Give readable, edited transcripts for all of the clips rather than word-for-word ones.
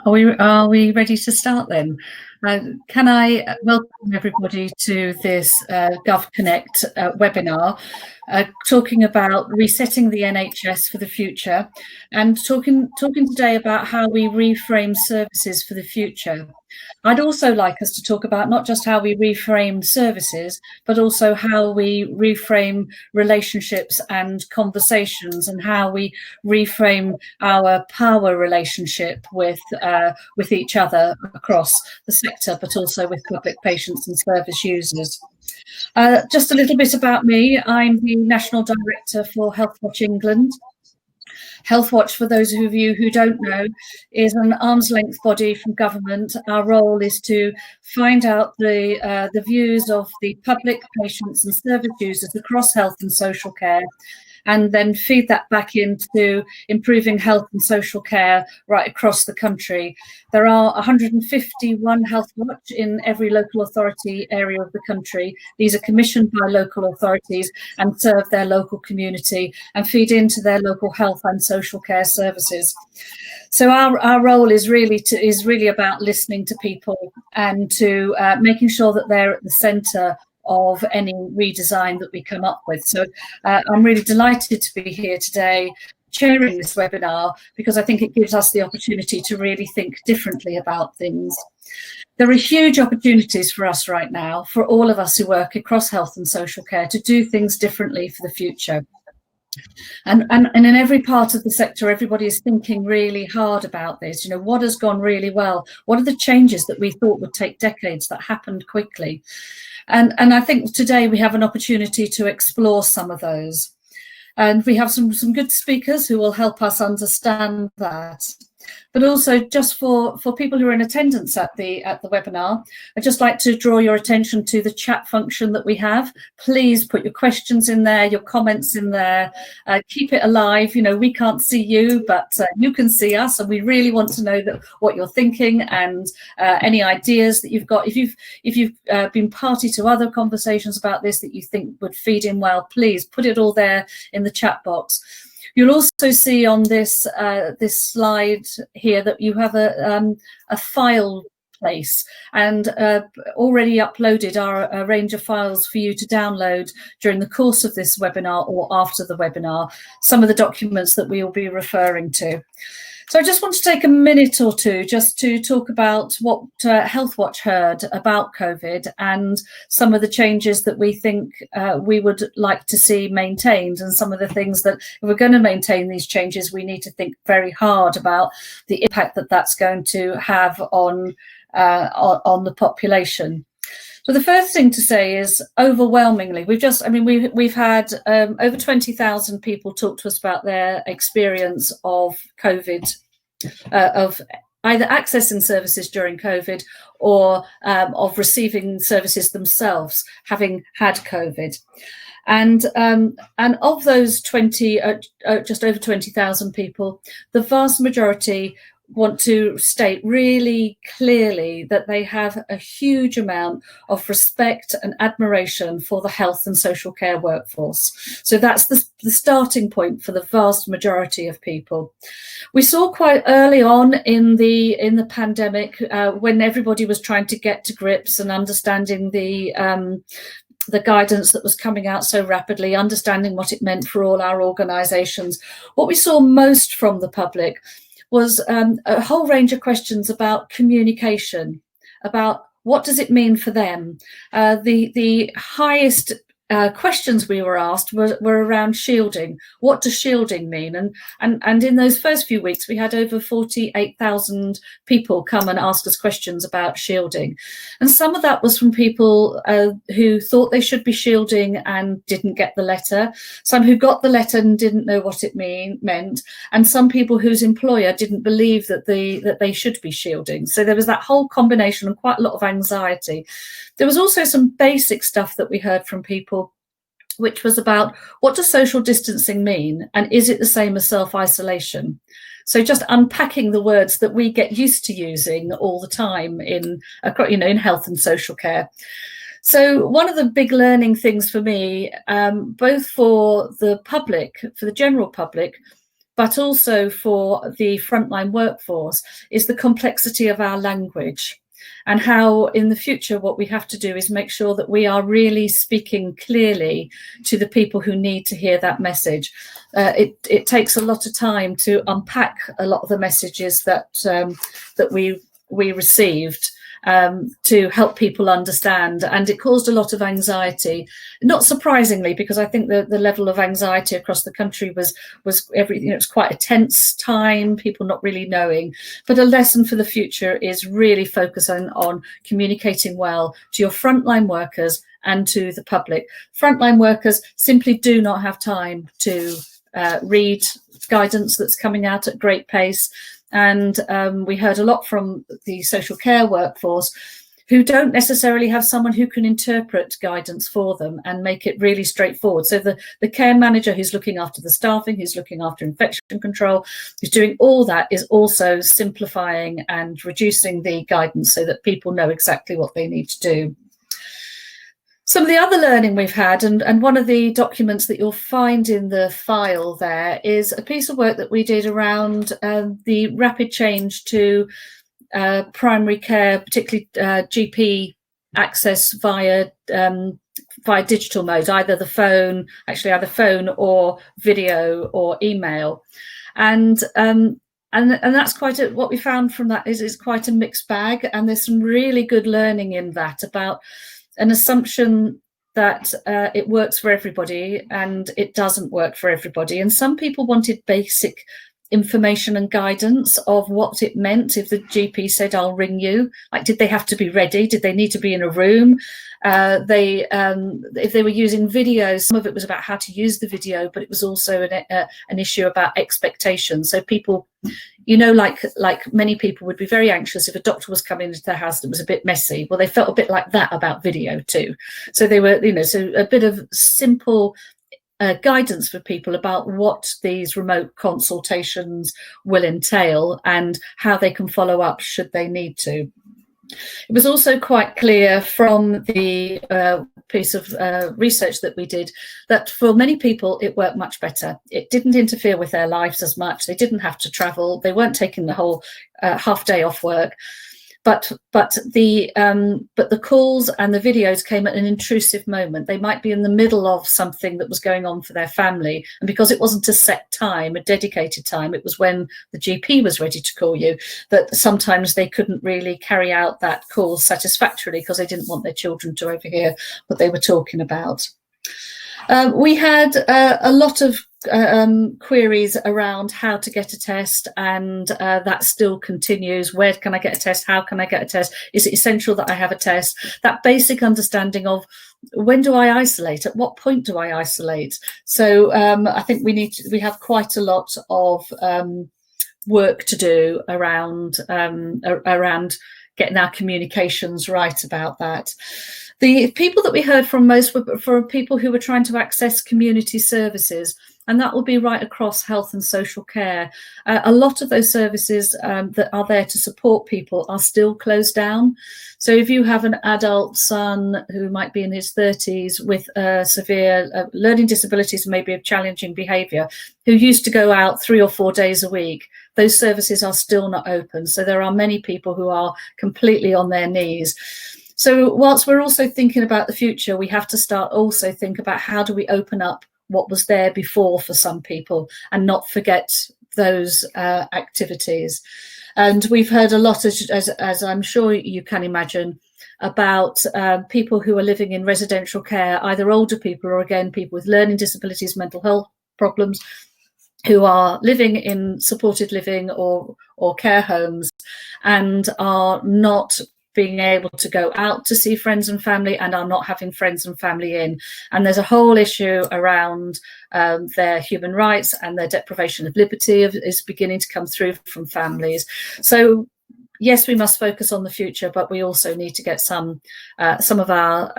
Are we ready to start then? Can I welcome everybody to this GovConnect webinar, talking about resetting the NHS for the future, and talking today about how we reframe services for the future. I'd also like us to talk about not just how we reframe services, but also how we reframe relationships and conversations, and how we reframe our power relationship with each other across the sector, but also with public patients and service users. Just a little bit about me. I'm the National Director for Healthwatch England. Healthwatch, for those of you who don't know, is an arm's length body from government. Our role is to find out the views of the public, patients and service users across health and social care, and then feed that back into improving health and social care right across the country. There are 151 Healthwatch in every local authority area of the country. These are commissioned by local authorities and serve their local community and feed into their local health and social care services. So our role is really about listening to people and to making sure that they're at the centre of any redesign that we come up with. So I'm really delighted to be here today chairing this webinar, because I think it gives us the opportunity to really think differently about things. There are huge opportunities for us right now, for all of us who work across health and social care, to do things differently for the future. And in every part of the sector, everybody is thinking really hard about this. You know, what has gone really well? What are the changes that we thought would take decades that happened quickly? And I think today we have an opportunity to explore some of those. And we have some good speakers who will help us understand that. But also, just for people who are in attendance at the webinar, I'd just like to draw your attention to the chat function that we have. Please put your questions in there, your comments in there. Keep it alive. You know, we can't see you, but you can see us, and we really want to know what you're thinking and any ideas that you've got. If you've been party to other conversations about this that you think would feed in well, please put it all there in the chat box. You'll also see on this slide here that you have a file place, and already uploaded are a range of files for you to download during the course of this webinar or after the webinar, some of the documents that we will be referring to. So I just want to take a minute or two just to talk about what Healthwatch heard about COVID and some of the changes that we think we would like to see maintained, and some of the things that, if we're going to maintain these changes, we need to think very hard about the impact that that's going to have on the population. So the first thing to say is, overwhelmingly, we've had over 20,000 people talk to us about their experience of COVID, of either accessing services during COVID or of receiving services themselves, having had COVID. And of those just over 20,000 people, the vast majority want to state really clearly that they have a huge amount of respect and admiration for the health and social care workforce. So that's the starting point for the vast majority of people. We saw quite early on in the pandemic, when everybody was trying to get to grips and understanding the guidance that was coming out so rapidly, understanding what it meant for all our organisations, what we saw most from the public was a whole range of questions about communication, about what does it mean for them. The highest questions we were asked were around shielding. What does shielding mean? And in those first few weeks, we had over 48,000 people come and ask us questions about shielding. And some of that was from people who thought they should be shielding and didn't get the letter, some who got the letter and didn't know what it meant, and some people whose employer didn't believe that they should be shielding. So there was that whole combination and quite a lot of anxiety. There was also some basic stuff that we heard from people, which was about, what does social distancing mean, and is it the same as self-isolation? So just unpacking the words that we get used to using all the time in health and social care. So one of the big learning things for me, both for the public, for the general public, but also for the frontline workforce, is the complexity of our language. And how in the future what we have to do is make sure that we are really speaking clearly to the people who need to hear that message. It takes a lot of time to unpack a lot of the messages that we received, to help people understand, and it caused a lot of anxiety, not surprisingly, because I think the level of anxiety across the country was everything. It was quite a tense time, people not really knowing. But a lesson for the future is really focusing on communicating well to your frontline workers and to the public. Frontline workers simply do not have time to read guidance that's coming out at great pace. And we heard a lot from the social care workforce, who don't necessarily have someone who can interpret guidance for them and make it really straightforward. So the care manager who's looking after the staffing, who's looking after infection control, who's doing all that, is also simplifying and reducing the guidance so that people know exactly what they need to do. Some of the other learning we've had, and one of the documents that you'll find in the file there, is a piece of work that we did around the rapid change to primary care, particularly GP access via digital mode, either phone or video or email. And that's what we found from that is quite a mixed bag, and there's some really good learning in that about an assumption that it works for everybody, and it doesn't work for everybody. And some people wanted basic information and guidance of what it meant if the GP said, "I'll ring you." Like, did they have to be ready? Did they need to be in a room? If they were using video, some of it was about how to use the video, but it was also an issue about expectations. So people, like many people, would be very anxious if a doctor was coming into their house that was a bit messy. Well, they felt a bit like that about video too. So they were, so a bit of simple guidance for people about what these remote consultations will entail and how they can follow up should they need to. It was also quite clear from the piece of research that we did that for many people it worked much better. It didn't interfere with their lives as much. They didn't have to travel. They weren't taking the whole half day off work. But the calls and the videos came at an intrusive moment. They might be in the middle of something that was going on for their family, and because it wasn't a set time, a dedicated time, it was when the GP was ready to call you, that sometimes they couldn't really carry out that call satisfactorily because they didn't want their children to overhear what they were talking about. We had a lot of queries around how to get a test, and that still continues. Where can I get a test? How can I get a test? Is it essential that I have a test? That basic understanding of when do I isolate? At what point do I isolate? So I think we have quite a lot of work to do around getting our communications right about that. The people that we heard from most were for people who were trying to access community services, and that will be right across health and social care. A lot of those services that are there to support people are still closed down. So if you have an adult son who might be in his 30s with severe learning disabilities and maybe of challenging behaviour, who used to go out 3 or 4 days a week, those services are still not open. So there are many people who are completely on their knees. So whilst we're also thinking about the future, we have to start also think about how do we open up what was there before for some people and not forget those activities. And we've heard a lot, as I'm sure you can imagine, about people who are living in residential care, either older people or again people with learning disabilities, mental health problems, who are living in supported living or care homes and are not being able to go out to see friends and family and are not having friends and family in. And there's a whole issue around their human rights, and their deprivation of liberty is beginning to come through from families. So yes, we must focus on the future, but we also need to get some of our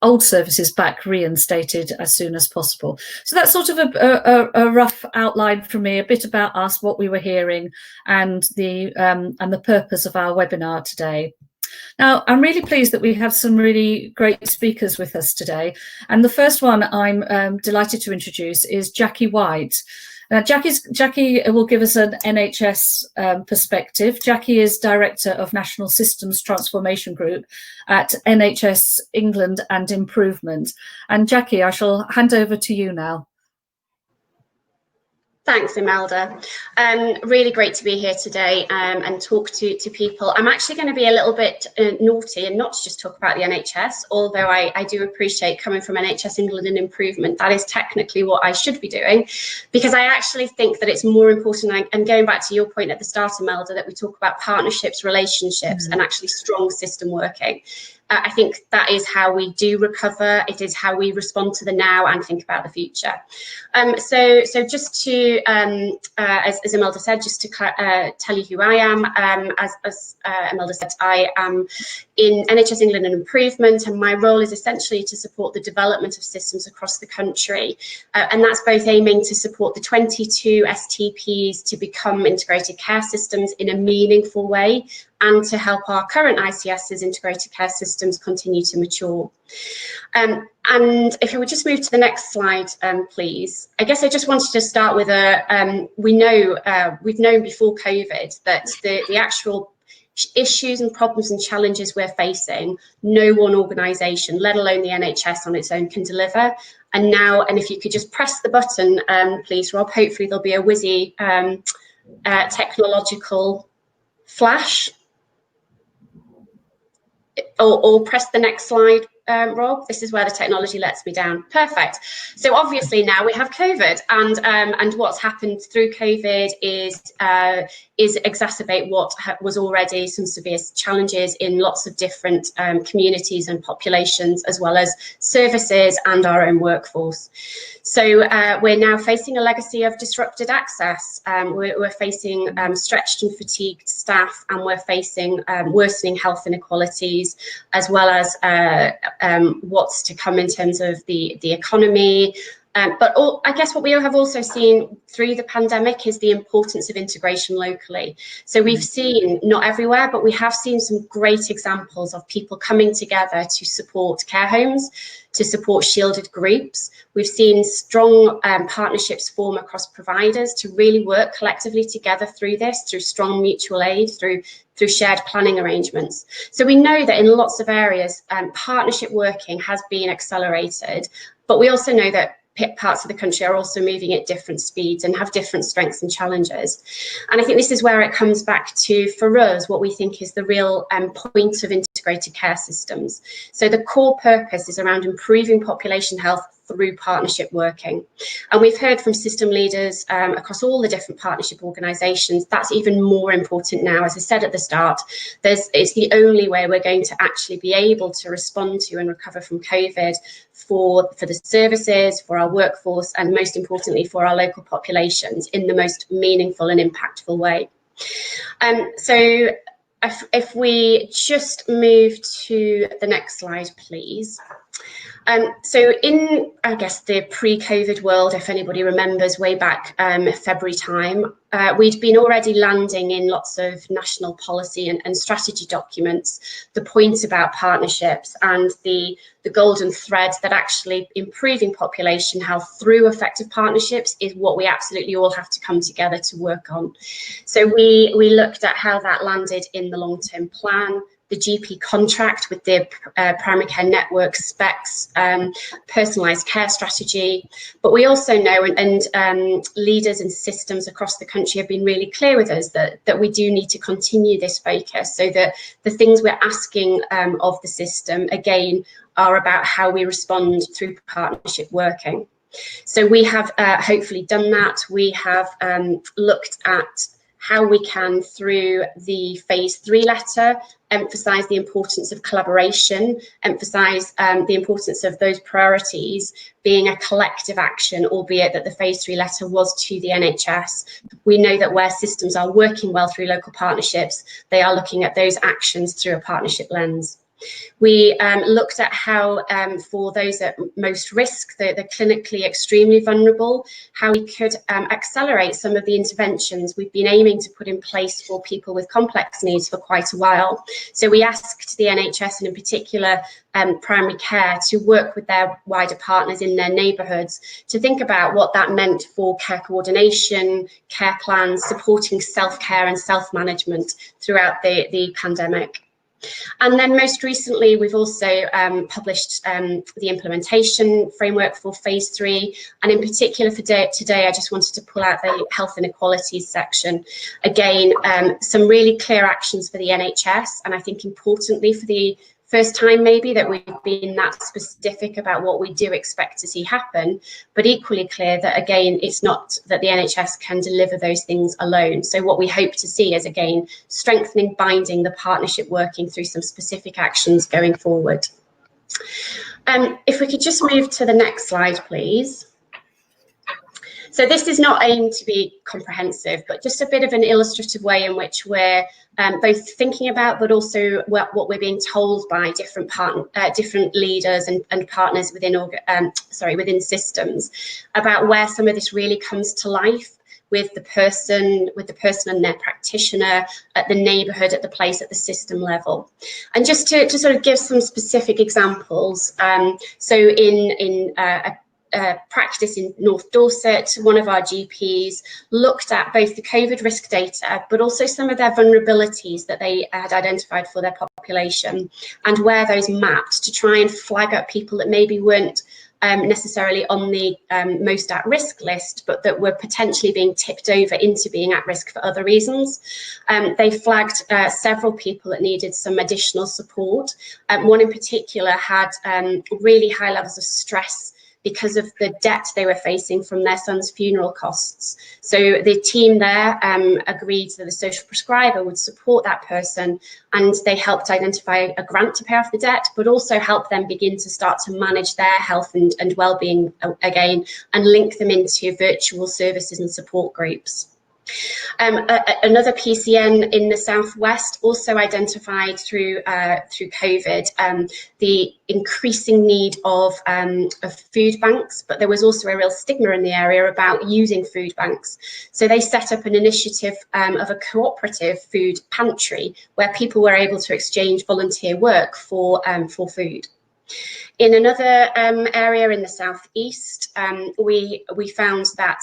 old services back reinstated as soon as possible. So that's sort of a rough outline for me, a bit about us, what we were hearing, and the purpose of our webinar today. Now, I'm really pleased that we have some really great speakers with us today. And the first one I'm delighted to introduce is Jackie White. Now, Jackie will give us an NHS perspective. Jackie is Director of National Systems Transformation Group at NHS England and Improvement. And Jackie, I shall hand over to you now. Thanks, Imelda. Really great to be here today and talk to people. I'm actually going to be a little bit naughty and not just talk about the NHS, although I do appreciate coming from NHS England and Improvement. That is technically what I should be doing, because I actually think that it's more important, and going back to your point at the start, Imelda, that we talk about partnerships, relationships, and actually strong system working. I think that is how we do recover. It is how we respond to the now and think about the future. So just to, as Imelda said, just to tell you who I am, as Imelda said, I am in NHS England and Improvement, and my role is essentially to support the development of systems across the country. And that's both aiming to support the 22 STPs to become integrated care systems in a meaningful way, and to help our current ICS's integrated care systems continue to mature. And if we would just move to the next slide, please. I guess I just wanted to start with we've known before COVID that the actual issues and problems and challenges we're facing, no one organisation, let alone the NHS on its own, can deliver. And now, and if you could just press the button, please, Rob, hopefully there'll be a whizzy technological flash. Or press the next slide, Rob. This is where the technology lets me down. Perfect. So obviously now we have COVID, and what's happened through COVID is exacerbate what was already some severe challenges in lots of different communities and populations, as well as services and our own workforce. So we're now facing a legacy of disrupted access. We're facing stretched and fatigued staff, and we're facing worsening health inequalities, as well as what's to come in terms of the economy. But I guess what we have also seen through the pandemic is the importance of integration locally. So we've seen, not everywhere, but we have seen some great examples of people coming together to support care homes, to support shielded groups. We've seen strong partnerships form across providers to really work collectively together through this, through strong mutual aid, through shared planning arrangements. So we know that in lots of areas, partnership working has been accelerated, but we also know that parts of the country are also moving at different speeds and have different strengths and challenges. And I think this is where it comes back to, for us, what we think is the real point of integrated care systems. So the core purpose is around improving population health through partnership working. And we've heard from system leaders across all the different partnership organisations, that's even more important now. As I said at the start, it's the only way we're going to actually be able to respond to and recover from COVID for the services, for our workforce, and most importantly for our local populations in the most meaningful and impactful way. So if we just move to the next slide, please. So in, I guess, the pre-COVID world, if anybody remembers way back February time, we'd been already landing in lots of national policy and strategy documents the point about partnerships and the golden thread that actually improving population health through effective partnerships is what we absolutely all have to come together to work on. So we looked at how that landed in the long-term plan, the GP contract with the primary care network specs, personalised care strategy. But we also know, and leaders and systems across the country have been really clear with us that we do need to continue this focus, so that the things we're asking of the system, again, are about how we respond through partnership working. So we have hopefully done that. We have looked at how we can, through the phase 3 letter, emphasise the importance of collaboration, emphasise the importance of those priorities being a collective action, albeit that the phase 3 letter was to the NHS. We know that where systems are working well through local partnerships, they are looking at those actions through a partnership lens. We looked at how for those at most risk, the clinically extremely vulnerable, how we could accelerate some of the interventions we've been aiming to put in place for people with complex needs for quite a while. So we asked the NHS, and in particular primary care, to work with their wider partners in their neighbourhoods to think about what that meant for care coordination, care plans, supporting self-care and self-management throughout the pandemic. And then most recently, we've also published the implementation framework for phase 3. And in particular for today, I just wanted to pull out the health inequalities section. Again, some really clear actions for the NHS, and I think importantly for the first time maybe that we've been that specific about what we do expect to see happen, but equally clear that, again, it's not that the NHS can deliver those things alone. So what we hope to see is, again, strengthening, binding the partnership, working through some specific actions going forward. If we could just move to the next slide, please. So this is not aimed to be comprehensive, but just a bit of an illustrative way in which we're both thinking about, but also what we're being told by different leaders and partners within systems about where some of this really comes to life with the person and their practitioner, at the neighbourhood, at the place, at the system level. And just to sort of give some specific examples, so in practice in North Dorset, one of our GPs looked at both the COVID risk data, but also some of their vulnerabilities that they had identified for their population, and where those mapped to try and flag up people that maybe weren't necessarily on the most at risk list, but that were potentially being tipped over into being at risk for other reasons. They flagged several people that needed some additional support. One in particular had really high levels of stress because of the debt they were facing from their son's funeral costs. So the team there agreed that the social prescriber would support that person, and they helped identify a grant to pay off the debt, but also help them begin to start to manage their health and well-being again, and link them into virtual services and support groups. Another PCN in the southwest also identified through COVID the increasing need of food banks, but there was also a real stigma in the area about using food banks. So they set up an initiative of a cooperative food pantry where people were able to exchange volunteer work for food. In another area in the southeast, we found that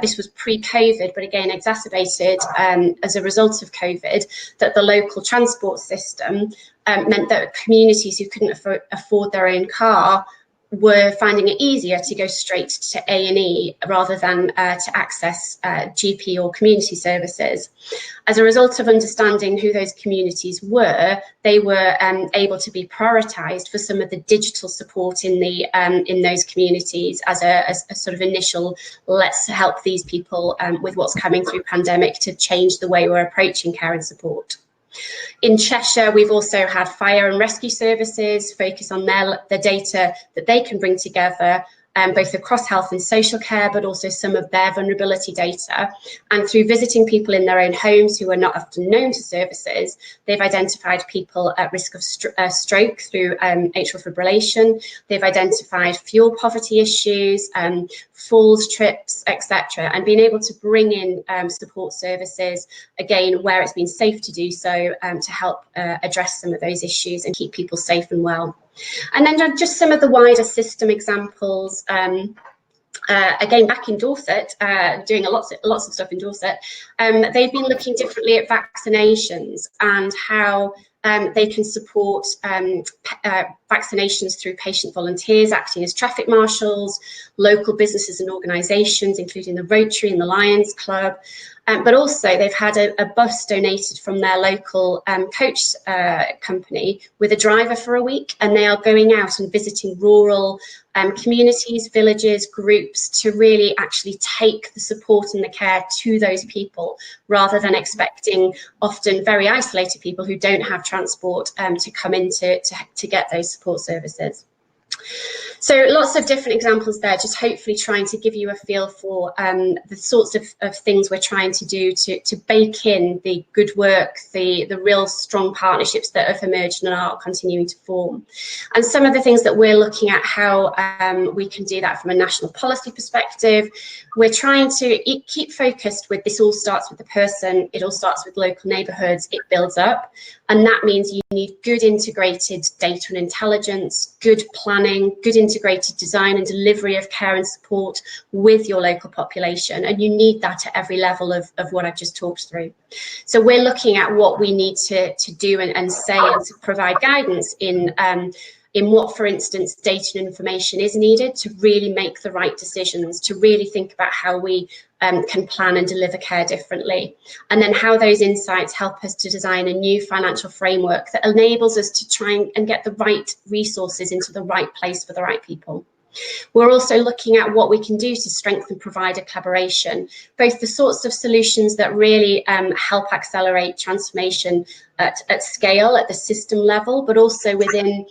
this was pre-COVID, but again exacerbated as a result of COVID, that the local transport system meant that communities who couldn't afford their own car were finding it easier to go straight to A&E rather than to access GP or community services. As a result of understanding who those communities were, they were able to be prioritised for some of the digital support in those communities as a sort of initial, let's help these people with what's coming through pandemic to change the way we're approaching care and support. In Cheshire, we've also had fire and rescue services focus on the data that they can bring together, both across health and social care, but also some of their vulnerability data. And through visiting people in their own homes who are not often known to services, they've identified people at risk of stroke through atrial fibrillation. They've identified fuel poverty issues, falls, trips, etc., and being able to bring in support services, again, where it's been safe to do so, to help address some of those issues and keep people safe and well. And then just some of the wider system examples. Again, back in Dorset, doing lots of stuff in Dorset, they've been looking differently at vaccinations and how they can support vaccinations through patient volunteers acting as traffic marshals, local businesses and organisations, including the Rotary and the Lions Club. But also they've had a bus donated from their local coach company with a driver for a week, and they are going out and visiting rural communities, villages, groups to really actually take the support and the care to those people, rather than expecting often very isolated people who don't have transport to come in to get those support services. So lots of different examples there, just hopefully trying to give you a feel for the sorts of things we're trying to do to bake in the good work, the real strong partnerships that have emerged and are continuing to form. And some of the things that we're looking at how we can do that from a national policy perspective. We're trying to keep focused with this all starts with the person, it all starts with local neighbourhoods, it builds up. And that means you need good integrated data and intelligence, good planning, good integrated design and delivery of care and support with your local population. And you need that at every level of what I've just talked through. So we're looking at what we need to do and say and to provide guidance in what, for instance, data and information is needed to really make the right decisions, to really think about how we can plan and deliver care differently, and then how those insights help us to design a new financial framework that enables us to try and get the right resources into the right place for the right people. We're also looking at what we can do to strengthen provider collaboration, both the sorts of solutions that really help accelerate transformation at scale, at the system level, but also within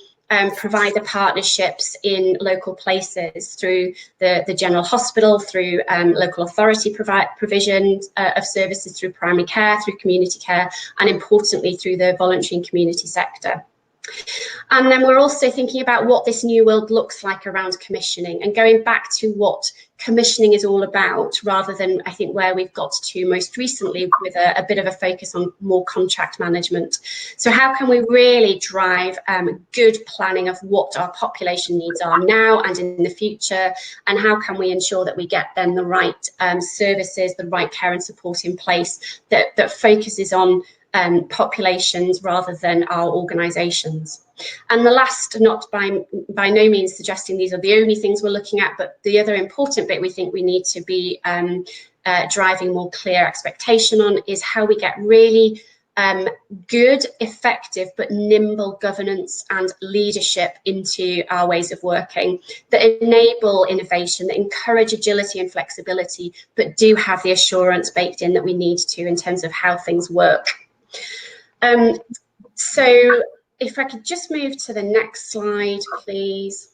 provider partnerships in local places through the general hospital, through local authority provision of services through primary care, through community care, and importantly through the voluntary and community sector. And then we're also thinking about what this new world looks like around commissioning and going back to what commissioning is all about, rather than I think where we've got to most recently with a bit of a focus on more contract management. So how can we really drive good planning of what our population needs are now and in the future, and how can we ensure that we get then the right services, the right care and support in place that focuses on populations rather than our organisations. And the last, not by no means suggesting these are the only things we're looking at, but the other important bit we think we need to be driving more clear expectation on is how we get really good, effective, but nimble governance and leadership into our ways of working that enable innovation, that encourage agility and flexibility, but do have the assurance baked in that we need to in terms of how things work. So if I could just move to the next slide, please.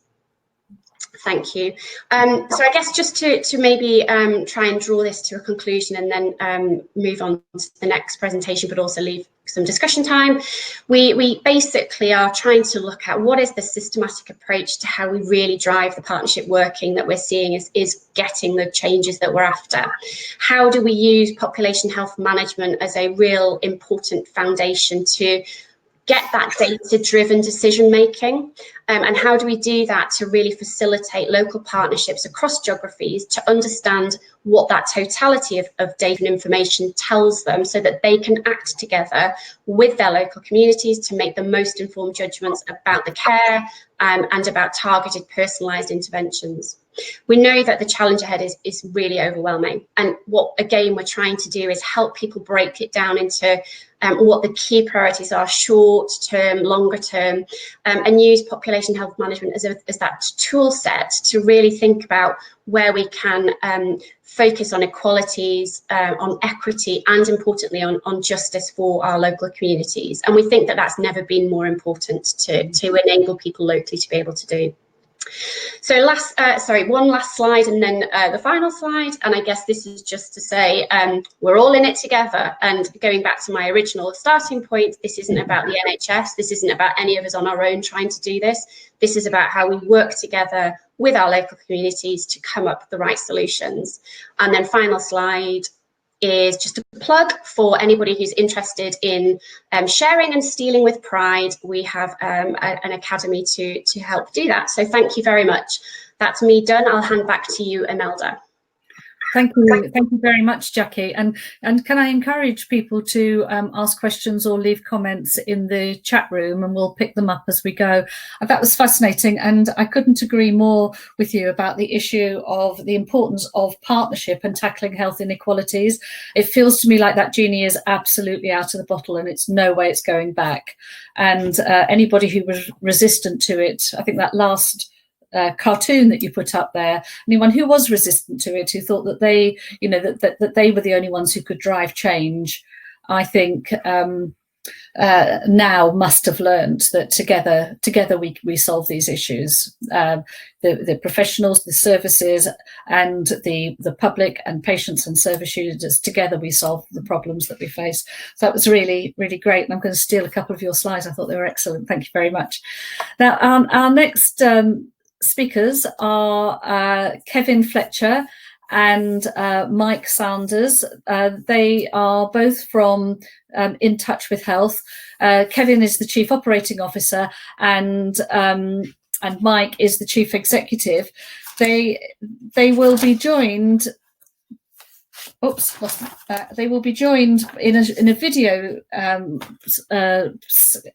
Thank you. So I guess just to maybe try and draw this to a conclusion and then move on to the next presentation, but also leave some discussion time. We basically are trying to look at what is the systematic approach to how we really drive the partnership working that we're seeing is getting the changes that we're after. How do we use population health management as a real important foundation to get that data-driven decision making, and how do we do that to really facilitate local partnerships across geographies to understand what that totality of data and information tells them so that they can act together with their local communities to make the most informed judgments about the care and about targeted personalised interventions. We know that the challenge ahead is really overwhelming, and what again we're trying to do is help people break it down into what the key priorities are, short term, longer term, and use population health management as that tool set to really think about where we can focus on equalities, on equity, and importantly on justice for our local communities. And we think that that's never been more important to enable people locally to be able to do. So one last slide and then the final slide, and I guess this is just to say we're all in it together, and going back to my original starting point, this isn't about the NHS, this isn't about any of us on our own trying to do this. This is about how we work together with our local communities to come up with the right solutions. And then final slide is just a plug for anybody who's interested in sharing and stealing with pride. We have an academy to help do that. So thank you very much. That's me done. I'll hand back to you, Imelda. Thank you very much, Jackie. And can I encourage people to ask questions or leave comments in the chat room, and we'll pick them up as we go. That was fascinating, and I couldn't agree more with you about the issue of the importance of partnership and tackling health inequalities. It feels to me like that genie is absolutely out of the bottle, and it's no way it's going back. And anybody who was resistant to it, I think that last cartoon that you put up there, anyone who was resistant to it, who thought that they, that they were the only ones who could drive change, I think now must have learned that together we solve these issues. The professionals, the services, and the public and patients and service users, together we solve the problems that we face. So that was really, really great. And I'm going to steal a couple of your slides. I thought they were excellent. Thank you very much. Now, our next speakers are Kevin Fletcher and Mike Sanders. They are both from In Touch with Health. Kevin is the Chief Operating Officer, and Mike is the Chief Executive. They will be joined. Oops, lost that. They will be joined in a video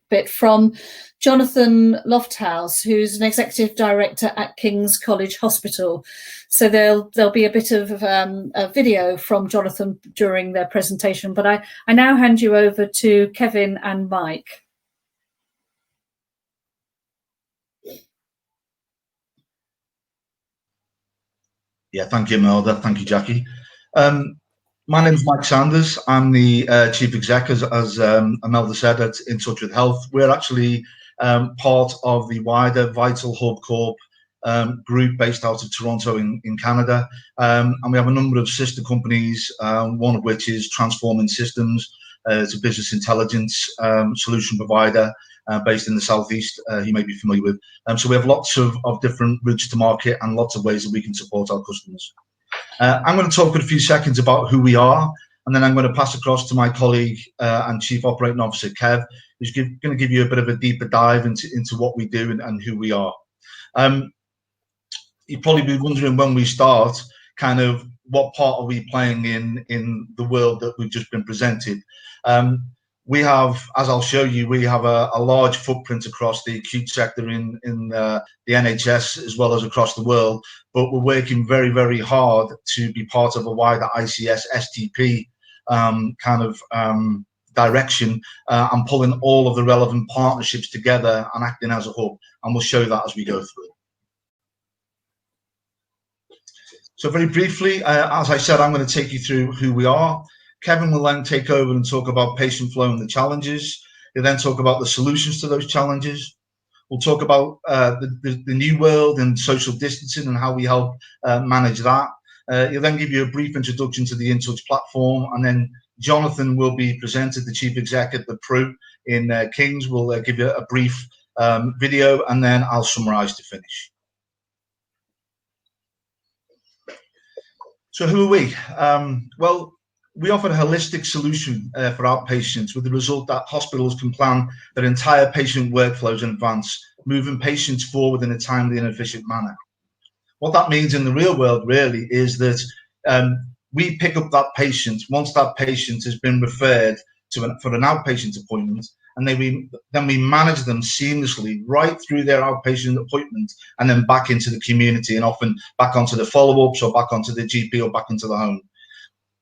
bit from Jonathan Lofthouse, who's an Executive Director at King's College Hospital. So there'll be a bit of a video from Jonathan during their presentation. But I now hand you over to Kevin and Mike. Yeah, thank you, Imelda. Thank you, Jackie. My name is Mike Sanders. I'm the Chief Exec, as Imelda said, at In Touch with Health. We're actually part of the wider Vital Hub Corp group based out of Toronto in Canada. And we have a number of sister companies, one of which is Transforming Systems. It's a business intelligence solution provider based in the Southeast, you may be familiar with. So we have lots of different routes to market and lots of ways that we can support our customers. I'm going to talk in a few seconds about who we are, and then I'm going to pass across to my colleague and Chief Operating Officer, Kev, who's going to give you a bit of a deeper dive into what we do and who we are. You'd probably be wondering when we start, kind of what part are we playing in the world that we've just been presented. We have, as I'll show you, we have a large footprint across the acute sector in the NHS as well as across the world, but we're working very, very hard to be part of a wider ICS STP direction and pulling all of the relevant partnerships together and acting as a hub, and we'll show that as we go through. So very briefly, as I said, I'm going to take you through who we are. Kevin will then take over and talk about patient flow and the challenges. He'll then talk about the solutions to those challenges. We'll talk about the new world and social distancing and how we help manage that. He'll then give you a brief introduction to the In Touch platform, and then Jonathan will be presented, the Chief Exec at the Pro in King's. Will give you a brief video, and then I'll summarize to finish. So who are we? Well, we offer a holistic solution for outpatients, with the result that hospitals can plan their entire patient workflows in advance, moving patients forward in a timely and efficient manner. What that means in the real world really is that we pick up that patient once that patient has been referred for an outpatient appointment, and then we manage them seamlessly right through their outpatient appointment and then back into the community, and often back onto the follow-ups or back onto the GP or back into the home.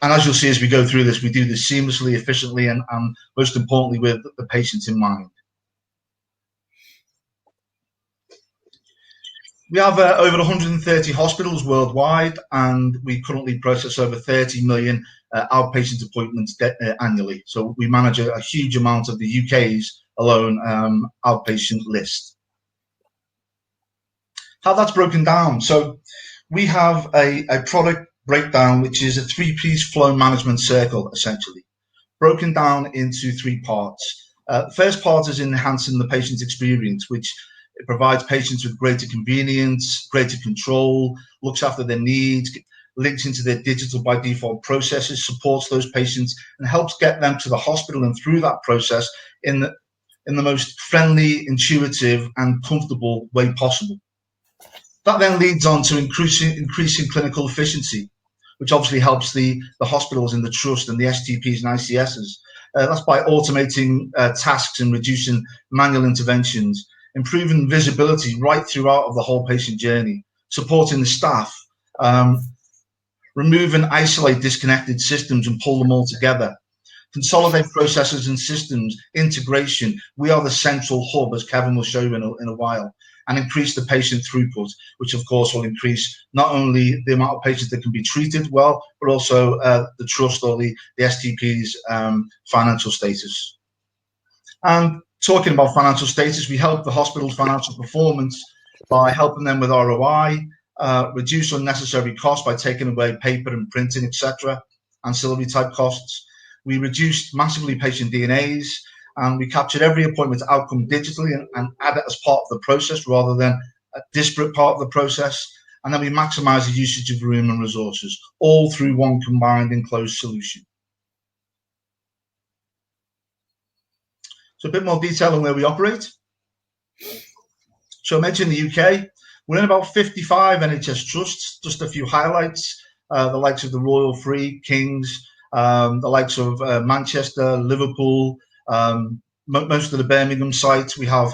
And as you'll see as we go through this, we do this seamlessly, efficiently, and most importantly with the patient in mind. We have over 130 hospitals worldwide, and we currently process over 30 million outpatient appointments annually. So we manage a huge amount of the UK's alone outpatient list. How that's broken down. So we have a product breakdown, which is a three-piece flow management circle, essentially, broken down into three parts. The first part is enhancing the patient's experience, which it provides patients with greater convenience, greater control, looks after their needs, links into their digital by default processes, supports those patients, and helps get them to the hospital and through that process in the most friendly, intuitive, and comfortable way possible. That then leads on to increasing clinical efficiency, which obviously helps the hospitals and the trust and the STPs and ICSs. That's by automating tasks and reducing manual interventions, improving visibility right throughout of the whole patient journey, supporting the staff, remove and isolate disconnected systems and pull them all together, consolidate processes and systems, integration. We are the central hub, as Kevin will show you in a while, and increase the patient throughput, which of course will increase not only the amount of patients that can be treated well, but also the trust or the STP's financial status. And talking about financial status, we help the hospital's financial performance by helping them with ROI, reduce unnecessary costs by taking away paper and printing, etc., ancillary type costs. We reduced massively patient DNAs, and we captured every appointment outcome digitally and add it as part of the process rather than a disparate part of the process. And then we maximize the usage of room and resources, all through one combined enclosed solution. So a bit more detail on where we operate. So I mentioned the UK. We're in about 55 NHS trusts. Just a few highlights: the likes of the Royal Free, King's, the likes of Manchester, Liverpool, most of the Birmingham sites. We have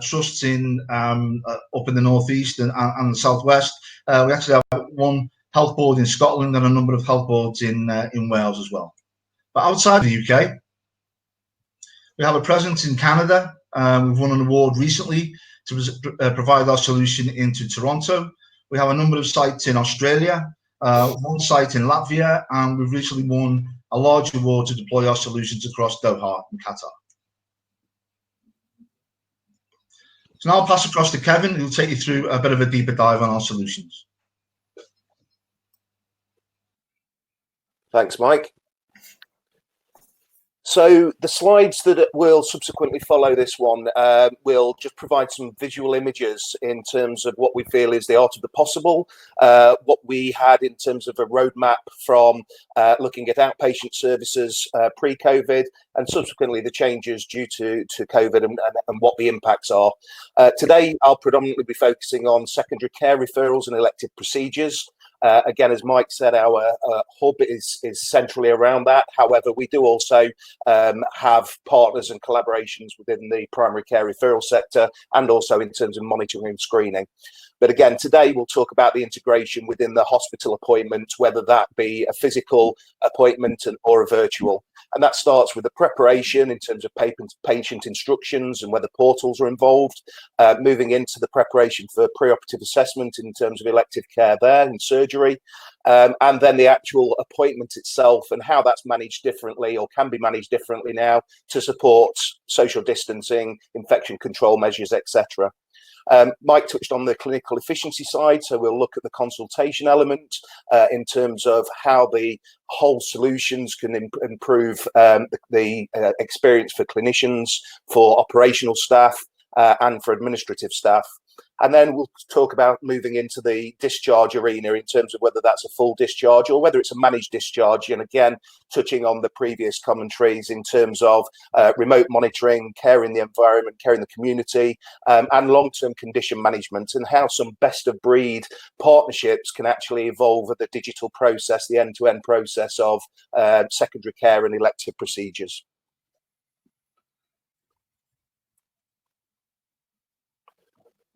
trusts in up in the northeast and the southwest. We actually have one health board in Scotland and a number of health boards in Wales as well. But outside the UK, we have a presence in Canada. We've won an award recently to provide our solution into Toronto. We have a number of sites in Australia, one site in Latvia, and we've recently won a large award to deploy our solutions across Doha and Qatar. So now I'll pass across to Kevin, who will take you through a bit of a deeper dive on our solutions. Thanks, Mike. So the slides that will subsequently follow this one will just provide some visual images in terms of what we feel is the art of the possible, what we had in terms of a roadmap from looking at outpatient services pre-COVID, and subsequently the changes due to COVID and what the impacts are. Today, I'll predominantly be focusing on secondary care referrals and elective procedures. Again, as Mike said, our hub is centrally around that. However, we do also have partners and collaborations within the primary care referral sector and also in terms of monitoring and screening. But again, today we'll talk about the integration within the hospital appointment, whether that be a physical appointment or a virtual. And that starts with the preparation in terms of patient instructions and whether portals are involved, moving into the preparation for preoperative assessment in terms of elective care there and surgery, and then the actual appointment itself and how that's managed differently or can be managed differently now to support social distancing, infection control measures, etc. Mike touched on the clinical efficiency side, so we'll look at the consultation element in terms of how the whole solutions can improve the experience for clinicians, for operational staff, and for administrative staff. And then we'll talk about moving into the discharge arena in terms of whether that's a full discharge or whether it's a managed discharge. And again, touching on the previous commentaries in terms of remote monitoring, care in the environment, care in the community, and long-term condition management, and how some best of breed partnerships can actually evolve the digital process, the end-to-end process of secondary care and elective procedures.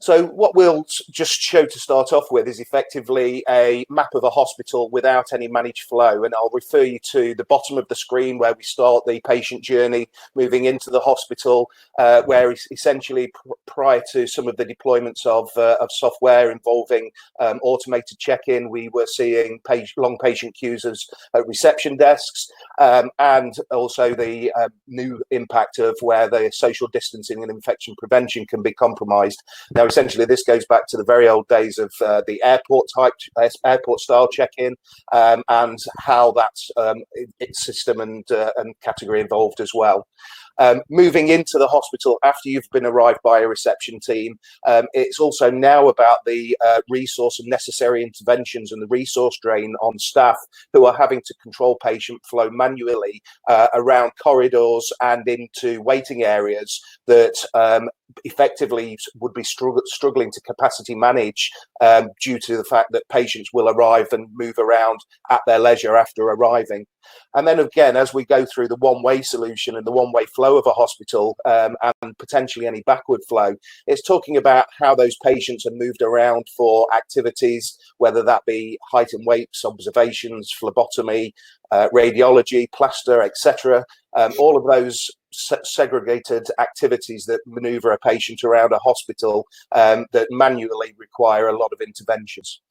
So what we'll just show to start off with is effectively a map of a hospital without any managed flow. And I'll refer you to the bottom of the screen where we start the patient journey moving into the hospital, where essentially prior to some of the deployments of software involving automated check-in, we were seeing long patient queues at reception desks, and also the new impact of where the social distancing and infection prevention can be compromised. Now, essentially, this goes back to the very old days of the airport style check-in, and how that's its system and category evolved as well. Moving into the hospital after you've been arrived by a reception team, it's also now about the resource and necessary interventions and the resource drain on staff who are having to control patient flow manually around corridors and into waiting areas that effectively would be struggling to capacity manage due to the fact that patients will arrive and move around at their leisure after arriving. And then again, as we go through the one-way solution and the one-way flow of a hospital, and potentially any backward flow, it's talking about how those patients are moved around for activities, whether that be height and weights, observations, phlebotomy, radiology, plaster, etc. All of those segregated activities that maneuver a patient around a hospital that manually require a lot of interventions.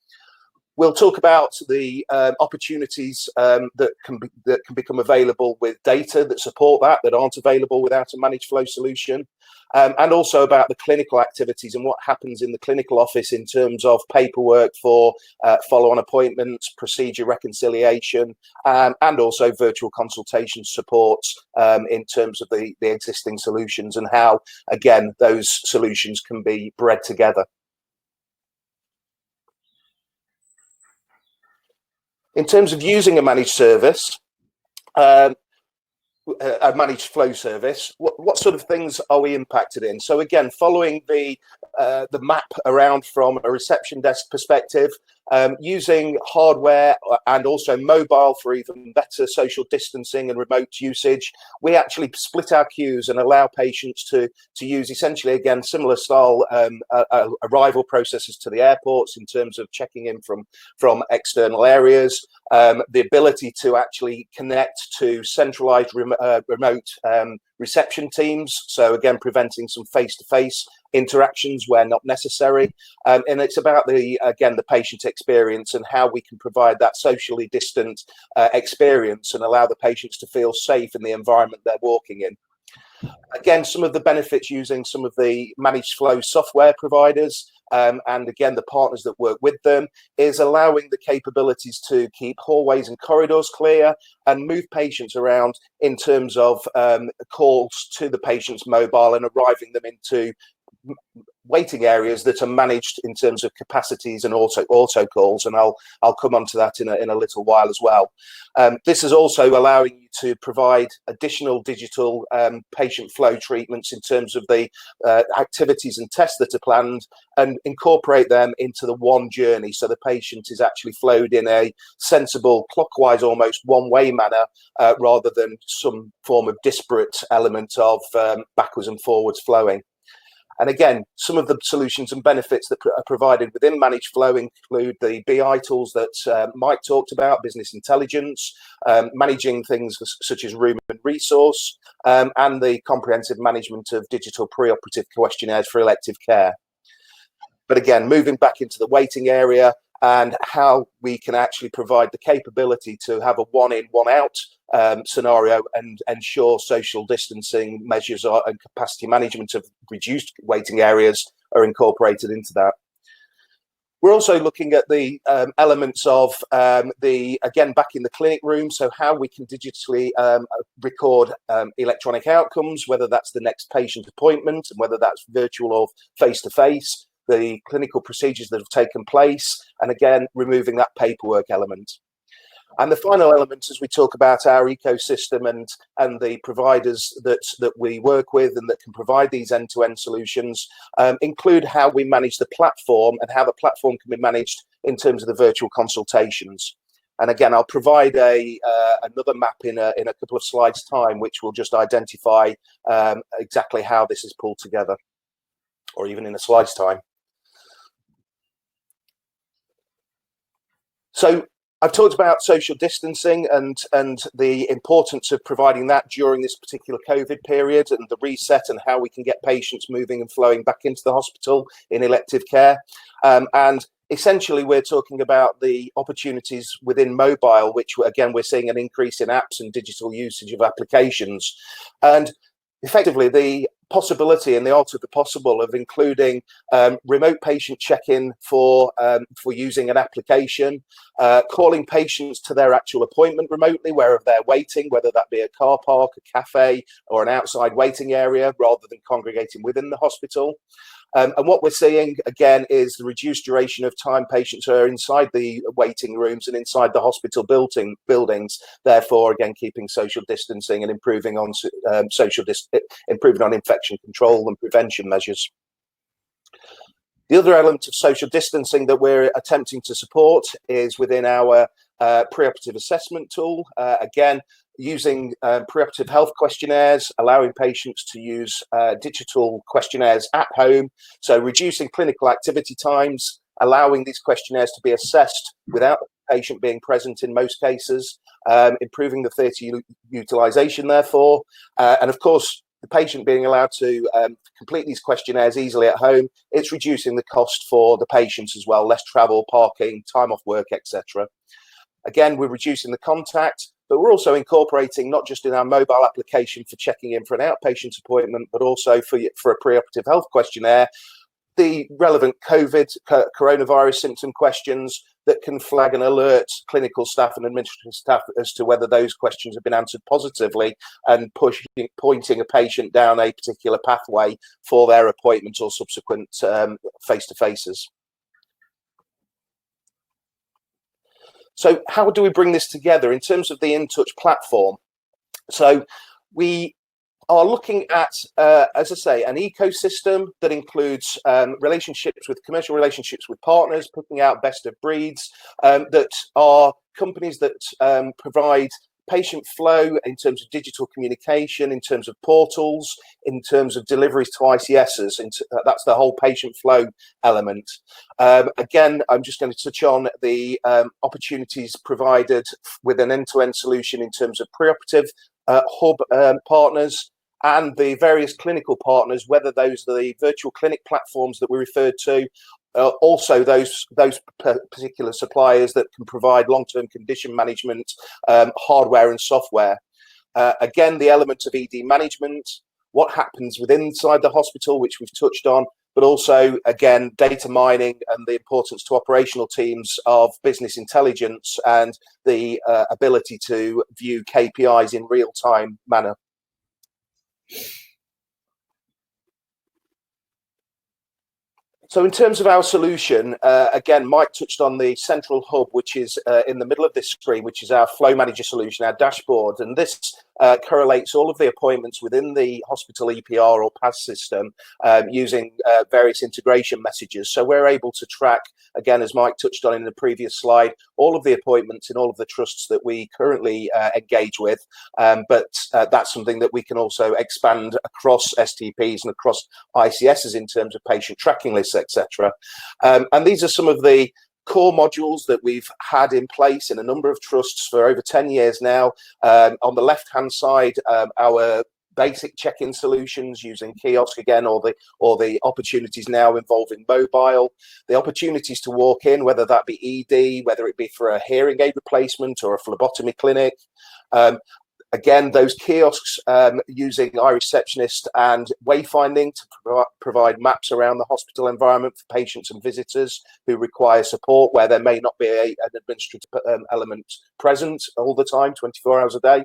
We'll talk about the opportunities that can become available with data that support that aren't available without a managed flow solution, and also about the clinical activities and what happens in the clinical office in terms of paperwork for follow-on appointments, procedure reconciliation, and also virtual consultation supports in terms of the existing solutions and how, again, those solutions can be bred together. In terms of using a managed service, a managed flow service, what sort of things are we impacted in? So again, following the map around from a reception desk perspective, using hardware and also mobile for even better social distancing and remote usage, we actually split our queues and allow patients to use essentially, again, similar style arrival processes to the airports in terms of checking in from external areas, the ability to actually connect to centralized remote reception teams. So again, preventing some face-to-face interactions where not necessary. And it's about the patient experience and how we can provide that socially distant experience and allow the patients to feel safe in the environment they're walking in. Again, some of the benefits using some of the managed flow software providers and again, the partners that work with them is allowing the capabilities to keep hallways and corridors clear and move patients around in terms of calls to the patient's mobile and arriving them into waiting areas that are managed in terms of capacities and also auto calls, and I'll come on to that in a little while as well. This is also allowing you to provide additional digital patient flow treatments in terms of the activities and tests that are planned and incorporate them into the one journey, so the patient is actually flowed in a sensible, clockwise, almost one-way manner rather than some form of disparate element of backwards and forwards flowing. And again, some of the solutions and benefits that are provided within managed flow include the BI tools that Mike talked about, business intelligence, managing things such as room and resource, and the comprehensive management of digital preoperative questionnaires for elective care. But again, moving back into the waiting area and how we can actually provide the capability to have a one-in, one-out scenario and ensure social distancing measures and capacity management of reduced waiting areas are incorporated into that. We're also looking at the elements of again, back in the clinic room, so how we can digitally record electronic outcomes, whether that's the next patient appointment and whether that's virtual or face-to-face, the clinical procedures that have taken place, and again, removing that paperwork element. And the final element, as we talk about our ecosystem and the providers that we work with and that can provide these end-to-end solutions, include how we manage the platform and how the platform can be managed in terms of the virtual consultations. And again, I'll provide another map in a couple of slides' time, which will just identify exactly how this is pulled together, or even in a slide's time. So I've talked about social distancing and the importance of providing that during this particular COVID period and the reset and how we can get patients moving and flowing back into the hospital in elective care. And essentially, we're talking about the opportunities within mobile, which again, we're seeing an increase in apps and digital usage of applications. And effectively, the possibility and the art of the possible of including remote patient check-in for using an application, calling patients to their actual appointment remotely wherever they're waiting, whether that be a car park, a cafe, or an outside waiting area, rather than congregating within the hospital. And what we're seeing, again, is the reduced duration of time patients are inside the waiting rooms and inside the hospital buildings, therefore, again, keeping social distancing and improving on infection control and prevention measures. The other element of social distancing that we're attempting to support is within our preoperative assessment tool. Again, using preoperative health questionnaires, allowing patients to use digital questionnaires at home, so reducing clinical activity times, allowing these questionnaires to be assessed without the patient being present in most cases, improving the theatre utilisation therefore, and of course the patient being allowed to complete these questionnaires easily at home, it's reducing the cost for the patients as well, less travel, parking, time off work, etc. Again, we're reducing the contact, but we're also incorporating not just in our mobile application for checking in for an outpatient appointment, but also for a preoperative health questionnaire, the relevant coronavirus symptom questions that can flag and alert clinical staff and administrative staff as to whether those questions have been answered positively and pointing a patient down a particular pathway for their appointment or subsequent face-to-faces. So how do we bring this together in terms of the InTouch platform? So we are looking at, as I say, an ecosystem that includes commercial relationships with partners, putting out best of breeds, that are companies that provide patient flow in terms of digital communication, in terms of portals, in terms of deliveries to ICSs. That's the whole patient flow element. Again, I'm just going to touch on the opportunities provided with an end-to-end solution in terms of preoperative hub partners and the various clinical partners, whether those are the virtual clinic platforms that we referred to, also those particular suppliers that can provide long-term condition management, hardware and software. Again, the element of ED management, what happens within inside the hospital, which we've touched on, but also, again, data mining and the importance to operational teams of business intelligence and the ability to view KPIs in real-time manner. So in terms of our solution, again, Mike touched on the central hub, which is in the middle of this screen, which is our flow manager solution, our dashboard. And this correlates all of the appointments within the hospital EPR or PAS system using various integration messages. So we're able to track, again, as Mike touched on in the previous slide, all of the appointments in all of the trusts that we currently engage with. But that's something that we can also expand across STPs and across ICSs in terms of patient tracking lists, etc. And these are some of the core modules that we've had in place in a number of trusts for over 10 years now. On the left-hand side, our basic check-in solutions using kiosk again, or the opportunities now involving mobile, the opportunities to walk in, whether that be ED, whether it be for a hearing aid replacement or a phlebotomy clinic. Again, those kiosks using iReceptionist and wayfinding to provide maps around the hospital environment for patients and visitors who require support where there may not be an administrative element present all the time, 24 hours a day.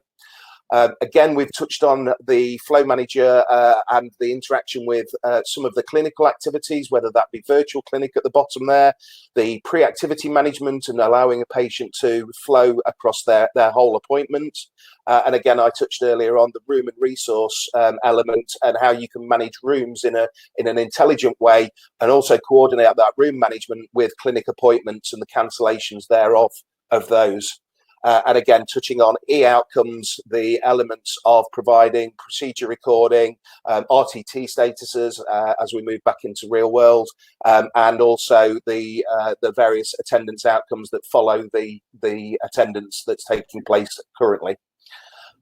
Again, we've touched on the flow manager and the interaction with some of the clinical activities, whether that be virtual clinic at the bottom there, the pre-activity management and allowing a patient to flow across their whole appointment. And again, I touched earlier on the room and resource element and how you can manage rooms in an intelligent way and also coordinate that room management with clinic appointments and the cancellations thereof of those. And again, touching on e-outcomes, the elements of providing procedure recording, RTT statuses as we move back into real world, and also the various attendance outcomes that follow the attendance that's taking place currently.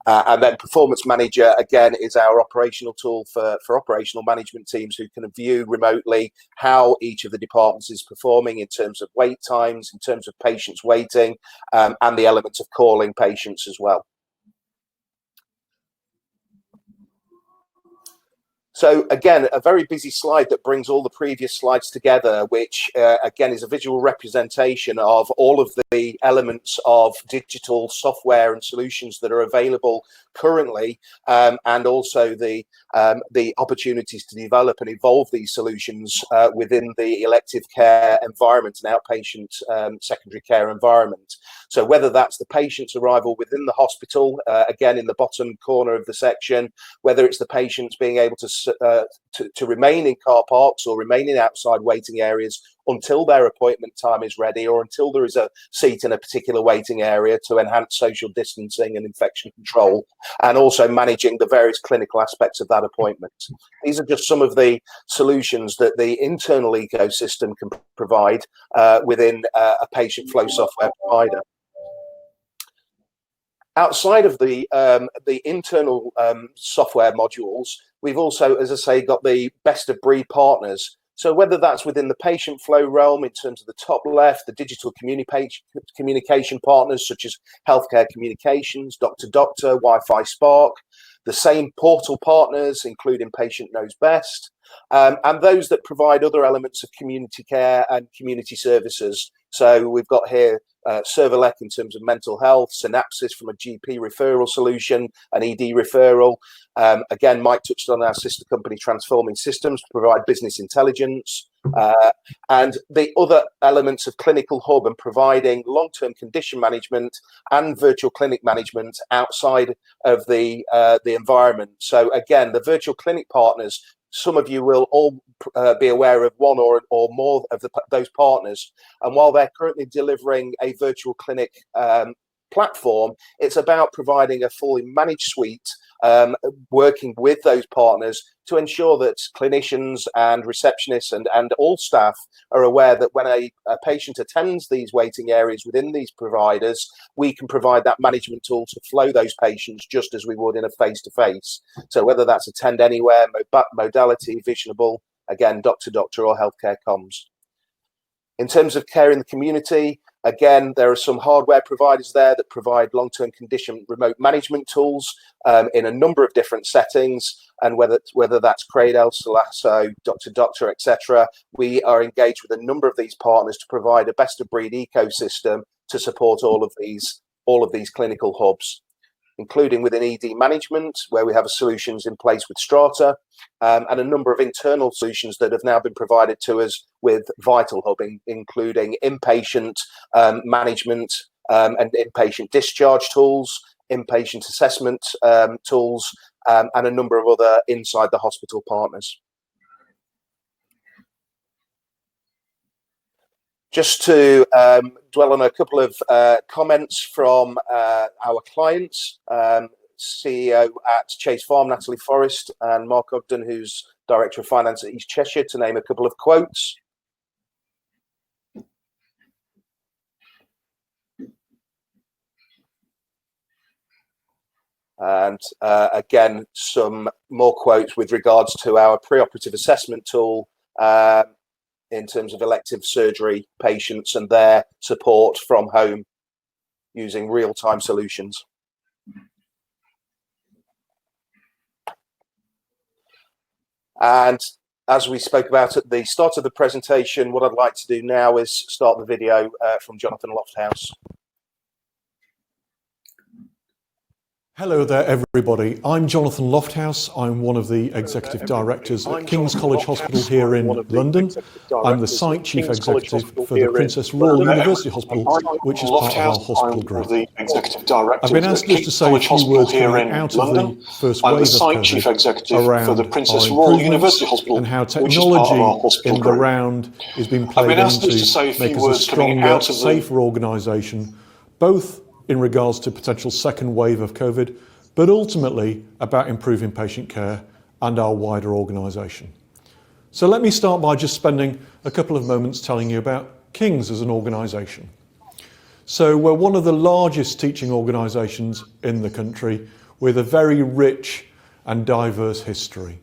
And then Performance Manager, again, is our operational tool for operational management teams who can view remotely how each of the departments is performing in terms of wait times, in terms of patients waiting, and the element of calling patients as well. So again, a very busy slide that brings all the previous slides together, which again is a visual representation of all of the elements of digital software and solutions that are available currently, and also the opportunities to develop and evolve these solutions within the elective care environment and outpatient secondary care environment. So whether that's the patient's arrival within the hospital, again in the bottom corner of the section, whether it's the patients being able to remain in car parks or remain in outside waiting areas until their appointment time is ready or until there is a seat in a particular waiting area to enhance social distancing and infection control, and also managing the various clinical aspects of that appointment. These are just some of the solutions that the internal ecosystem can provide within a patient flow software provider. Outside of the internal software modules, we've also, as I say, got the best of breed partners. So whether that's within the patient flow realm in terms of the top left, the digital communication partners such as healthcare communications, doctor-doctor, Wi-Fi Spark, the same portal partners, including Patient Knows Best, and those that provide other elements of community care and community services. So we've got here Serverlec in terms of mental health, Synapsis from a GP referral solution, an ED referral. Again, Mike touched on our sister company Transforming Systems to provide business intelligence, and the other elements of Clinical Hub and providing long-term condition management and virtual clinic management outside of the environment. So again, the virtual clinic partners, some of you will all be aware of one or more of those partners. And while they're currently delivering a virtual clinic platform, it's about providing a fully managed suite, working with those partners to ensure that clinicians and receptionists and all staff are aware that when a patient attends these waiting areas within these providers, we can provide that management tool to flow those patients just as we would in a face-to-face. So whether that's attend anywhere, modality, visionable, again, doctor-doctor or healthcare comms. In terms of care in the community, again, there are some hardware providers there that provide long-term condition remote management tools in a number of different settings, and whether that's Cradle, Solasso, doctor-doctor, etc. We are engaged with a number of these partners to provide a best-of-breed ecosystem to support all of these clinical hubs, including within ED management, where we have solutions in place with Strata, and a number of internal solutions that have now been provided to us with Vital Hub, including inpatient management and inpatient discharge tools, inpatient assessment tools, and a number of other inside the hospital partners. Just to dwell on a couple of comments from our clients, CEO at Chase Farm, Natalie Forrest, and Mark Ogden, who's Director of Finance at East Cheshire, to name a couple of quotes. And again, some more quotes with regards to our preoperative assessment tool in terms of elective surgery patients and their support from home using real-time solutions. And as we spoke about at the start of the presentation, what I'd like to do now is start the video from Jonathan Lofthouse. Hello there, everybody. I'm Jonathan Lofthouse. I'm one of the executive directors at King's College Hospital here in London. I'm the site chief executive for the Princess Royal University Hospital, which is part of our hospital group. I've been asked just to say a few words coming out of the first wave of COVID around our improvements and how technology in the round is being played in to make us a stronger, safer organisation, both in regards to potential second wave of COVID, but ultimately about improving patient care and our wider organisation. So let me start by just spending a couple of moments telling you about King's as an organisation. So we're one of the largest teaching organisations in the country with a very rich and diverse history.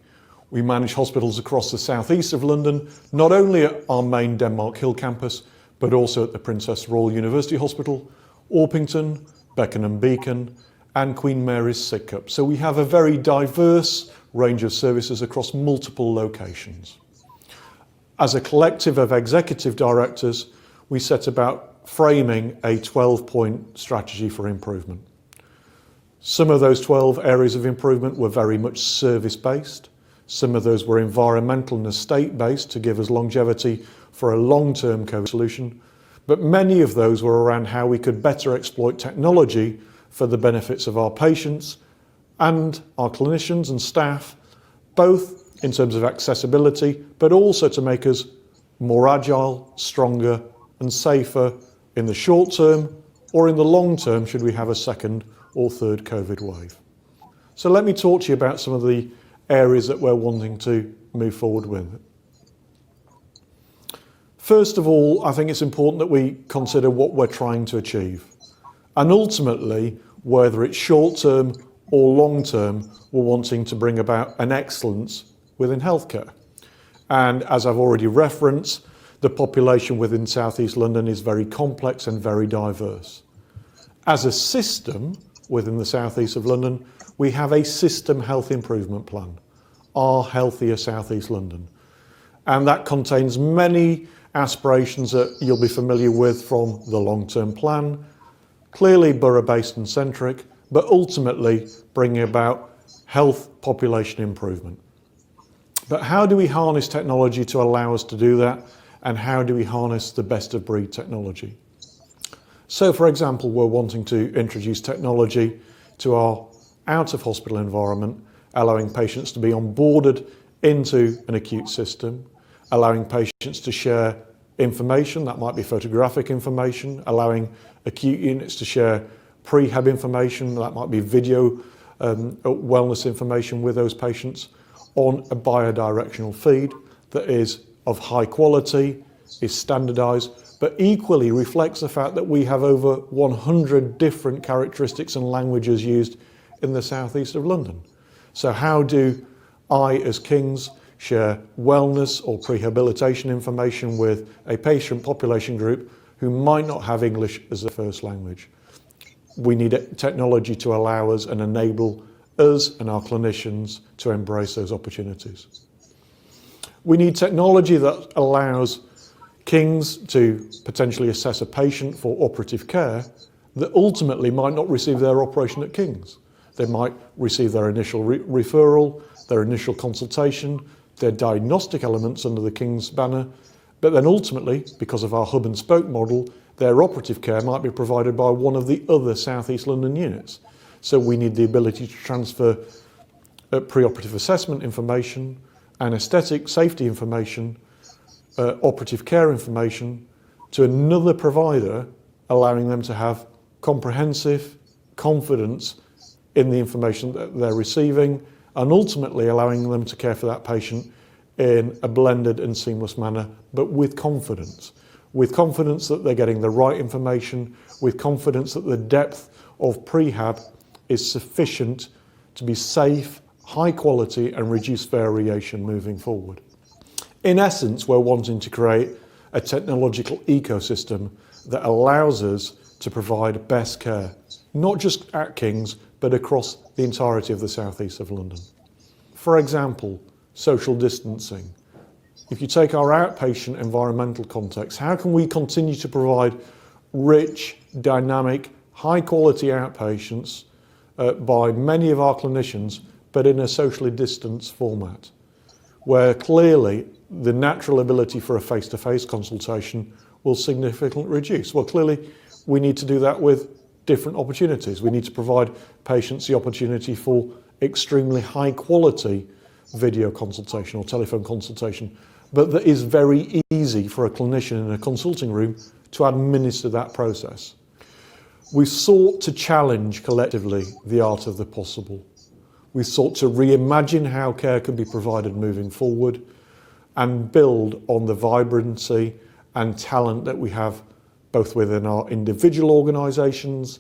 We manage hospitals across the southeast of London, not only at our main Denmark Hill campus, but also at the Princess Royal University Hospital, Orpington, Beckenham Beacon, and Queen Mary's Sidcup. So we have a very diverse range of services across multiple locations. As a collective of executive directors, we set about framing a 12-point strategy for improvement. Some of those 12 areas of improvement were very much service-based. Some of those were environmental and estate-based to give us longevity for a long-term COVID solution. But many of those were around how we could better exploit technology for the benefits of our patients and our clinicians and staff, both in terms of accessibility, but also to make us more agile, stronger and safer in the short term or in the long term should we have a second or third COVID wave. So let me talk to you about some of the areas that we're wanting to move forward with. First of all, I think it's important that we consider what we're trying to achieve. And ultimately, whether it's short term or long term, we're wanting to bring about an excellence within healthcare. And as I've already referenced, the population within South East London is very complex and very diverse. As a system within the South East of London, we have a system health improvement plan, our Healthier South East London. And that contains many aspirations that you'll be familiar with from the long-term plan, clearly borough-based and centric, but ultimately bringing about health population improvement. But how do we harness technology to allow us to do that? And how do we harness the best of breed technology? So, for example, we're wanting to introduce technology to our out of hospital environment, allowing patients to be onboarded into an acute system, allowing patients to share information, that might be photographic information, allowing acute units to share prehab information, that might be video wellness information with those patients on a bidirectional feed that is of high quality, is standardized, but equally reflects the fact that we have over 100 different characteristics and languages used in the southeast of London. So how do I, as King's, share wellness or prehabilitation information with a patient population group who might not have English as their first language? We need technology to allow us and enable us and our clinicians to embrace those opportunities. We need technology that allows King's to potentially assess a patient for operative care that ultimately might not receive their operation at King's. They might receive their initial referral, their initial consultation, their diagnostic elements under the King's banner, but then ultimately, because of our hub and spoke model, their operative care might be provided by one of the other South East London units. So we need the ability to transfer preoperative assessment information, anaesthetic safety information, operative care information to another provider, allowing them to have comprehensive confidence in the information that they're receiving, and ultimately allowing them to care for that patient in a blended and seamless manner, but with confidence that they're getting the right information, with confidence that the depth of prehab is sufficient to be safe, high quality, and reduce variation moving forward. In essence, we're wanting to create a technological ecosystem that allows us to provide best care, not just at King's, but across the entirety of the southeast of London. For example, social distancing. If you take our outpatient environmental context, how can we continue to provide rich, dynamic, high quality outpatients by many of our clinicians, but in a socially distanced format, where clearly the natural ability for a face-to-face consultation will significantly reduce? Well, clearly we need to do that with different opportunities. We need to provide patients the opportunity for extremely high quality video consultation or telephone consultation, but that is very easy for a clinician in a consulting room to administer that process. We sought to challenge collectively the art of the possible. We sought to reimagine how care can be provided moving forward and build on the vibrancy and talent that we have both within our individual organisations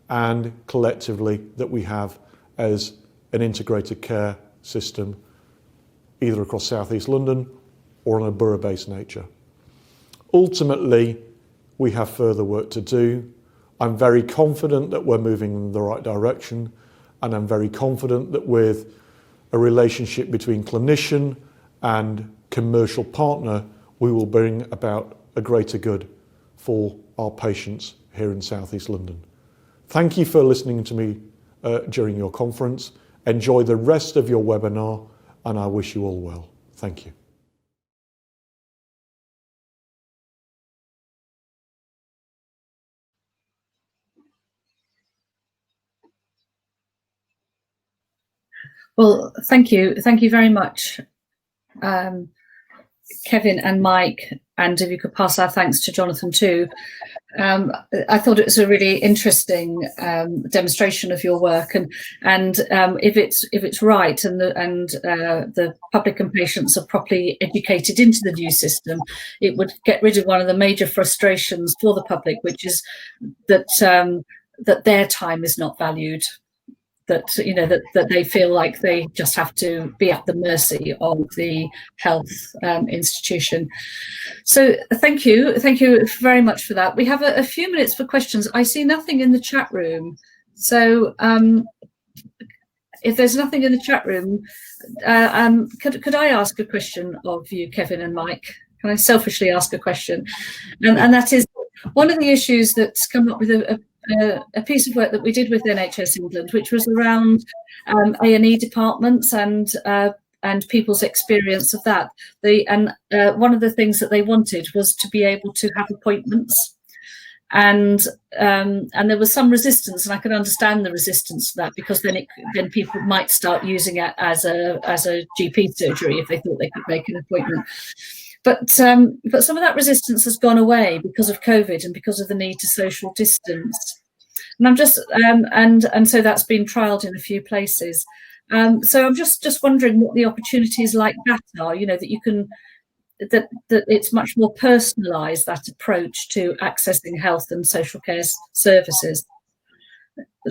and collectively that we have as an integrated care system, either across South East London or on a borough-based nature. Ultimately, we have further work to do. I'm very confident that we're moving in the right direction, and I'm very confident that with a relationship between clinician and commercial partner, we will bring about a greater good for our patients here in South East London. Thank you for listening to me during your conference. Enjoy the rest of your webinar, and I wish you all well. Thank you. Well, thank you. Thank you very much, Kevin and Mike, and if you could pass our thanks to Jonathan too. I thought it was a really interesting demonstration of your work, and if it's right, and the public and patients are properly educated into the new system, it would get rid of one of the major frustrations for the public, which is that that their time is not valued, that that they feel like they just have to be at the mercy of the health institution. So thank you very much for that. We have a few minutes for questions. I see nothing in the chat room, so if there's nothing in the chat room, could I ask a question of you, Kevin and Mike? Can I selfishly ask a question? And that is, one of the issues that's come up with a piece of work that we did with NHS England, which was around A&E departments and people's experience of that. One of the things that they wanted was to be able to have appointments, and there was some resistance, and I can understand the resistance to that, because then people might start using it as a GP surgery if they thought they could make an appointment. But some of that resistance has gone away because of COVID and because of the need to social distance. And I'm just and so that's been trialled in a few places. So I'm just wondering what the opportunities like that are. That you can that it's much more personalised, that approach to accessing health and social care services.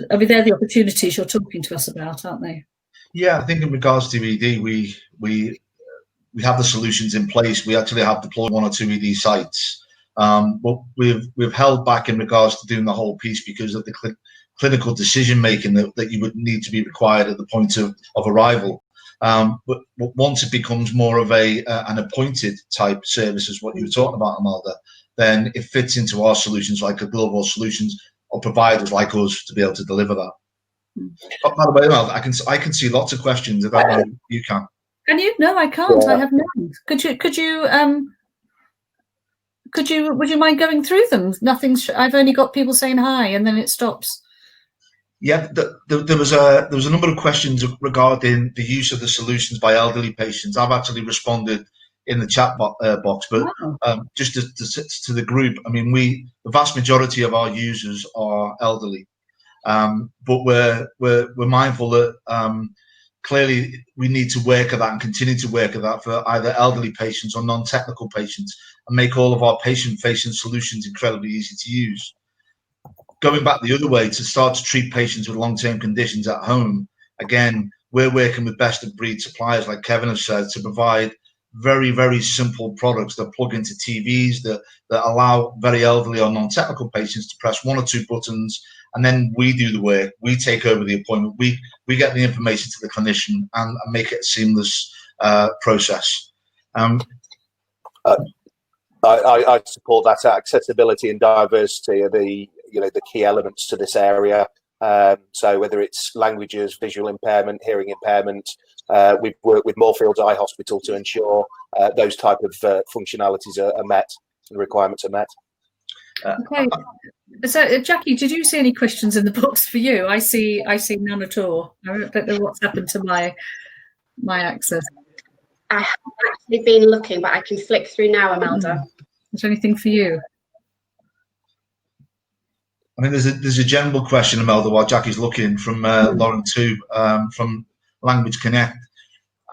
I mean, they're the opportunities you're talking to us about, aren't they? Yeah, I think in regards to ED, we have the solutions in place. We actually have deployed 1 or 2 ED sites, but we've held back in regards to doing the whole piece because of the clinical decision making that you would need to be required at the point of arrival. But once it becomes more of an appointed type service, as what you were talking about, Imelda, then it fits into our solutions, like a global solutions or providers like us, to be able to deliver that. But by the way, Imelda, I can see lots of questions. I don't know if you can. Can you? No, I can't. Yeah. I have none. Would you mind going through them? I've only got people saying hi, and then it stops. Yeah, there was a number of questions regarding the use of the solutions by elderly patients. I've actually responded in the chat box, but wow. Just to the group, I mean, the vast majority of our users are elderly, but we're mindful that clearly we need to work at that and continue to work at that for either elderly patients or non-technical patients, and make all of our patient-facing solutions incredibly easy to use. Going back the other way, to start to treat patients with long-term conditions at home, again, we're working with best-of-breed suppliers, like Kevin has said, to provide very, very simple products that plug into TVs, that allow very elderly or non-technical patients to press 1 or 2 buttons, and then we do the work. We take over the appointment. We get the information to the clinician and make it a seamless process. I support that. Accessibility and diversity are the key elements to this area. So whether it's languages, visual impairment, hearing impairment, we've worked with Moorfields Eye Hospital to ensure those type of functionalities are met and requirements are met. Okay. So Jackie, did you see any questions in the box for you? I see none at all. I don't know what's happened to my access. I haven't actually been looking, but I can flick through now, Imelda. Is there anything for you? I mean, there's a general question, Imelda, while Jackie's looking, from Lauren too, from Language Connect,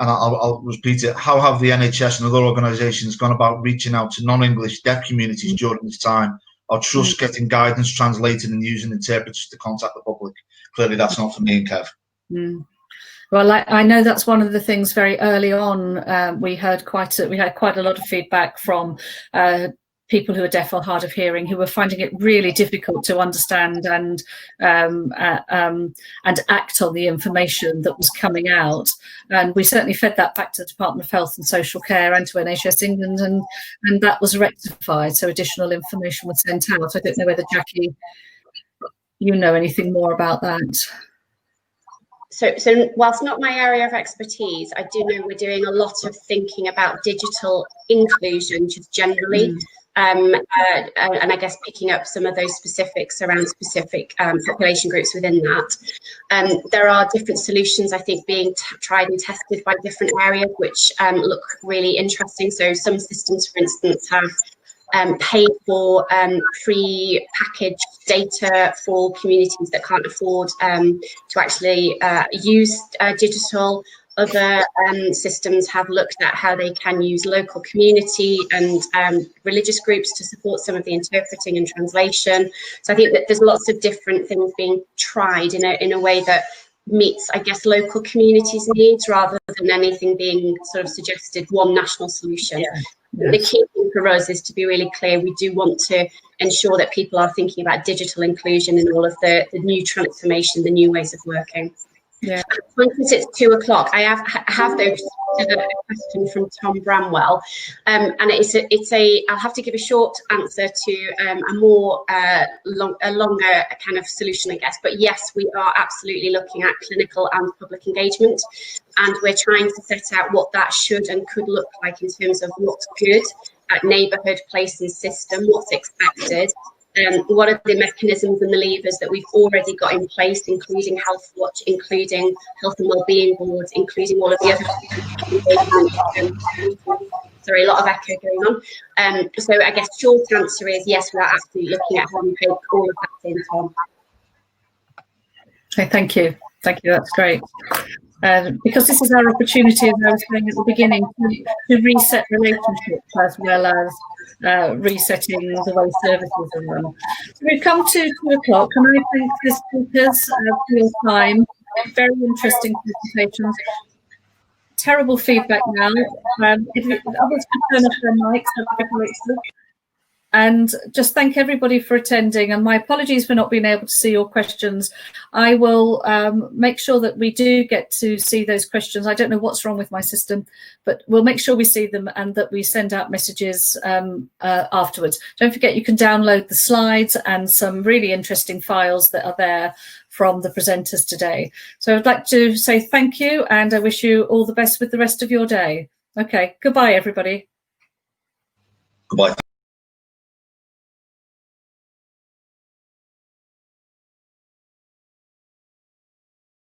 and I'll repeat it. How have the NHS and other organisations gone about reaching out to non-English deaf communities during this time? Are trusts getting guidance translated and using interpreters to contact the public? Clearly, that's not for me and Kev. Well, I know that's one of the things very early on. We had quite a lot of feedback from people who are deaf or hard of hearing, who were finding it really difficult to understand and act on the information that was coming out. And we certainly fed that back to the Department of Health and Social Care and to NHS England, and that was rectified. So additional information was sent out. I don't know whether, Jackie, you know anything more about that. So whilst not my area of expertise, I do know we're doing a lot of thinking about digital inclusion just generally. And I guess picking up some of those specifics around specific population groups within that. There are different solutions, I think, being tried and tested by different areas, which look really interesting. So some systems, for instance, have paid for pre-packaged data for communities that can't afford to actually use digital. Other systems have looked at how they can use local community and religious groups to support some of the interpreting and translation. So I think that there's lots of different things being tried in a way that meets, I guess, local communities' needs rather than anything being sort of suggested one national solution. Yeah. The key thing for us is to be really clear. We do want to ensure that people are thinking about digital inclusion and all of the new transformation, the new ways of working. Yeah. Since it's 2 o'clock, I have though a question from Tom Bramwell, and I'll have to give a short answer to a more longer kind of solution, I guess. But yes, we are absolutely looking at clinical and public engagement, and we're trying to set out what that should and could look like in terms of what's good at neighbourhood, place and system, what's expected. What are the mechanisms and the levers that we've already got in place, including Health Watch, including health and wellbeing boards, including all of the other sorry, a lot of echo going on. So I guess short answer is yes, we are absolutely looking at how we take all of that in, Tom. Okay, thank you. Thank you, that's great. Because this is our opportunity, as I was saying at the beginning, to reset relationships as well as resetting the way services are run. So we've come to 2 o'clock, and I thank the speakers for your time. Very interesting presentations. Terrible feedback now. If others could turn off their mics, that'd be great. And just thank everybody for attending, and my apologies for not being able to see your questions. I will make sure that we do get to see those questions. I don't know what's wrong with my system, but we'll make sure we see them and that we send out messages afterwards. Don't forget, you can download the slides and some really interesting files that are there from the presenters today. So I'd like to say thank you, and I wish you all the best with the rest of your day. Okay, goodbye everybody. Goodbye.